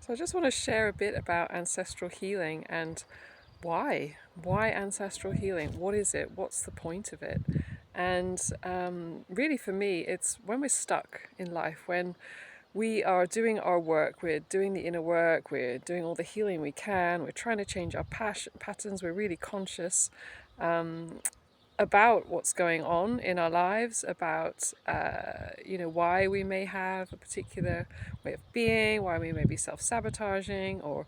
So I just want to share a bit about ancestral healing and why. Why ancestral healing? What is it? What's the point of it? And really for me, it's when we're stuck in life, when we are doing our work, we're doing the inner work, we're doing all the healing we can, we're trying to change our patterns, we're really conscious about what's going on in our lives, about why we may have a particular way of being, why we may be self-sabotaging, or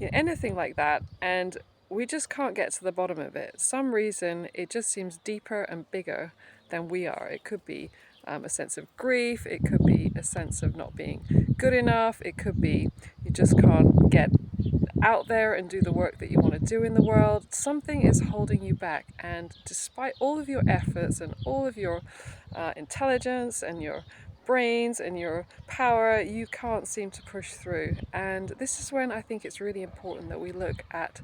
anything like that, and we just can't get to the bottom of it. Some reason it just seems deeper and bigger than we are. It could be a sense of grief, it could be a sense of not being good enough, it could be you just can't get out there and do the work that you want to do in the world. Something is holding you back, and despite all of your efforts and all of your intelligence and your brains and your power, you can't seem to push through. And this is when I think it's really important that we look at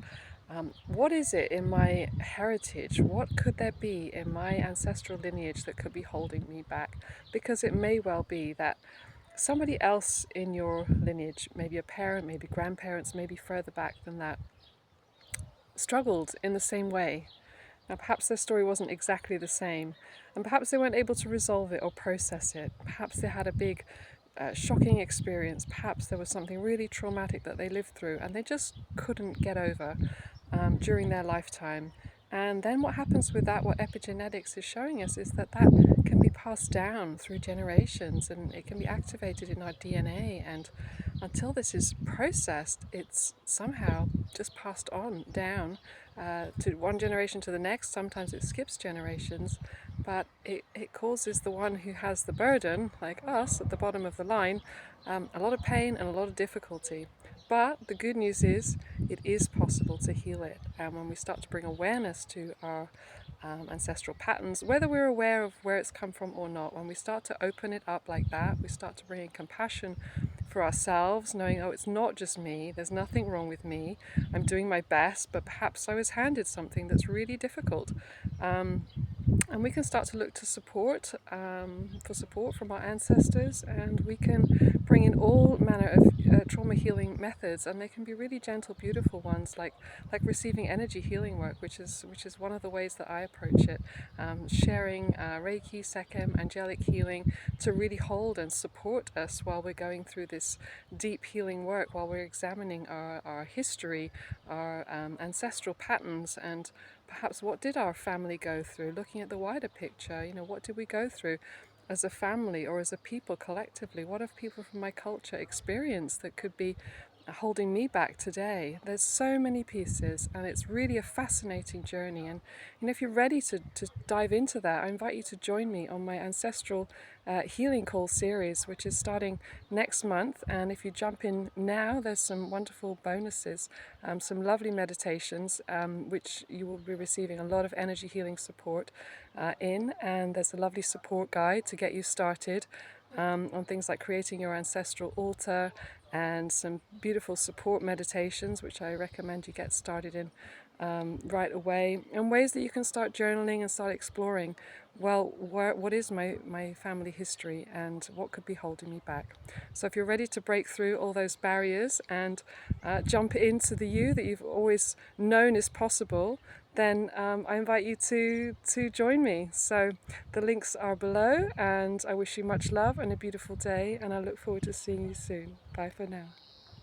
what is it in my heritage? What could there be in my ancestral lineage that could be holding me back? Because it may well be that somebody else in your lineage, maybe a parent, maybe grandparents, maybe further back than that, struggled in the same way. Now, perhaps their story wasn't exactly the same, and perhaps they weren't able to resolve it or process it. Perhaps they had a big, shocking experience. Perhaps there was something really traumatic that they lived through, and they just couldn't get over during their lifetime. And then what happens with that, what epigenetics is showing us, is that that can be passed down through generations, and it can be activated in our DNA. And until this is processed, it's somehow just passed on down to one generation to the next. Sometimes it skips generations, but it causes the one who has the burden, like us at the bottom of the line, a lot of pain and a lot of difficulty. But the good news is it is possible to heal it. And when we start to bring awareness to our ancestral patterns, whether we're aware of where it's come from or not, when we start to open it up like that, we start to bring in compassion for ourselves, knowing, oh, it's not just me, there's nothing wrong with me, I'm doing my best, but perhaps I was handed something that's really difficult. And we can start to look to support, for support from our ancestors, and we can bring in all manner of trauma healing methods, and they can be really gentle, beautiful ones, like receiving energy healing work, which is one of the ways that I approach it. Sharing Reiki, Sekhem, Angelic healing to really hold and support us while we're going through this deep healing work, while we're examining our history, our ancestral patterns, and perhaps what did our family go through, looking at the wider picture. What did we go through as a family or as a people collectively? What have people from my culture experienced that could be holding me back today? There's so many pieces, and it's really a fascinating journey. And if you're ready to dive into that, I invite you to join me on my Ancestral Healing Call Series, which is starting next month. And if you jump in now, there's some wonderful bonuses, some lovely meditations, which you will be receiving a lot of energy healing support in. And there's a lovely support guide to get you started on things like creating your ancestral altar, and some beautiful support meditations, which I recommend you get started in right away, and ways that you can start journaling and start exploring, well, what is my family history and what could be holding me back. So if you're ready to break through all those barriers and jump into the you that you've always known is possible, then I invite you to join me. So the links are below, and I wish you much love and a beautiful day, and I look forward to seeing you soon. Bye for now.